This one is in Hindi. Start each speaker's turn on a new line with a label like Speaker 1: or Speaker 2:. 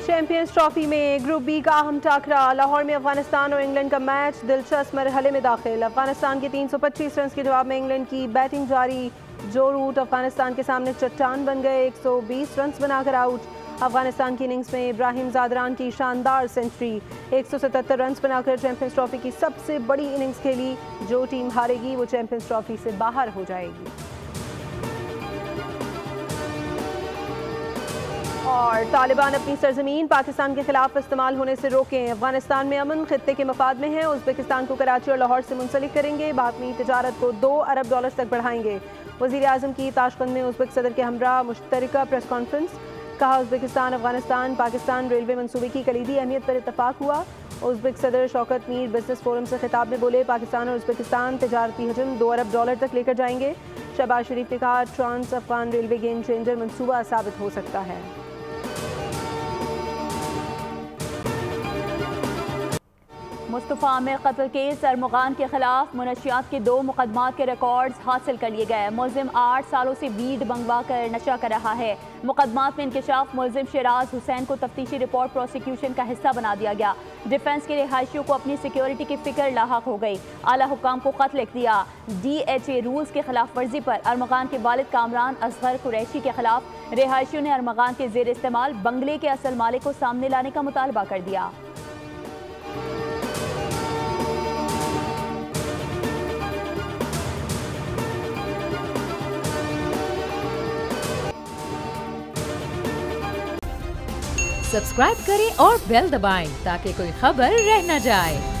Speaker 1: चैंपियंस ट्रॉफी में ग्रुप बी का अहम टाकरा, लाहौर में अफगानिस्तान और इंग्लैंड का मैच दिलचस्प मरहले में दाखिल। अफगानिस्तान के 325 रन के जवाब में इंग्लैंड की बैटिंग जारी। जो रूट अफगानिस्तान के सामने चट्टान बन गए, 120 रन बनाकर आउट। अफगानिस्तान की इनिंग्स में इब्राहिम जादरान की शानदार सेंचुरी, 177 रन बनाकर चैंपियंस ट्रॉफी की सबसे बड़ी इनिंग्स खेली। जो टीम हारेगी वो चैंपियंस ट्रॉफी से बाहर हो जाएगी। और तालिबान अपनी सरजमीन पाकिस्तान के खिलाफ इस्तेमाल होने से रोकें। अफगानिस्तान में अमन खित्ते के मफाद में है। उज़्बेकिस्तान को कराची और लाहौर से मुंसलिक करेंगे। बाहमी तजारत को $2 अरब तक बढ़ाएंगे। वज़ीर आज़म की ताशकंद में उज़्बेक सदर के हमरा मुश्तरका प्रेस कॉन्फ्रेंस। कहा, उज़्बेकिस्तान अफगानिस्तान पाकिस्तान रेलवे मनसूबे की कलीदी अहमियत पर इतफाक हुआ। उज़्बेक सदर शौकत मीर बिजनेस फोरम से खिताब में बोले, पाकिस्तान और उज़्बेकिस्तान तजारती हजम $2 अरब तक लेकर जाएंगे। शहबाज शरीफ ने कहा, trans Afghan railway game changer मनसूबा साबित हो सकता है।
Speaker 2: मुस्तफ़ा आमिर कत्ल केस अरमगान के खिलाफ मुनशियात के 2 मुकदमात के रिकॉर्ड्स हासिल कर लिए गए। मुलजिम 8 सालों से वीड मंगवा कर नशा कर रहा है। मुकदमात में इंकशाफ मुलजिम शराज हुसैन को तफ्तीशी रिपोर्ट प्रोसिक्यूशन का हिस्सा बना दिया गया। डिफेंस के रिहायशियों को अपनी सिक्योरिटी की फिक्र लाहक हो गई। आला हुकाम को खत लिख दिया। DHA रूल्स के खिलाफ वर्जी पर अरमगान के वालिद कामरान असगर कुरैशी के खिलाफ रिहायशियों ने अरमगान के जेर इस्तेमाल बंगले के असल मालिक को सामने लाने का मुतालबा कर दिया।
Speaker 3: सब्सक्राइब करें और बेल दबाएं ताकि कोई खबर रह न जाए।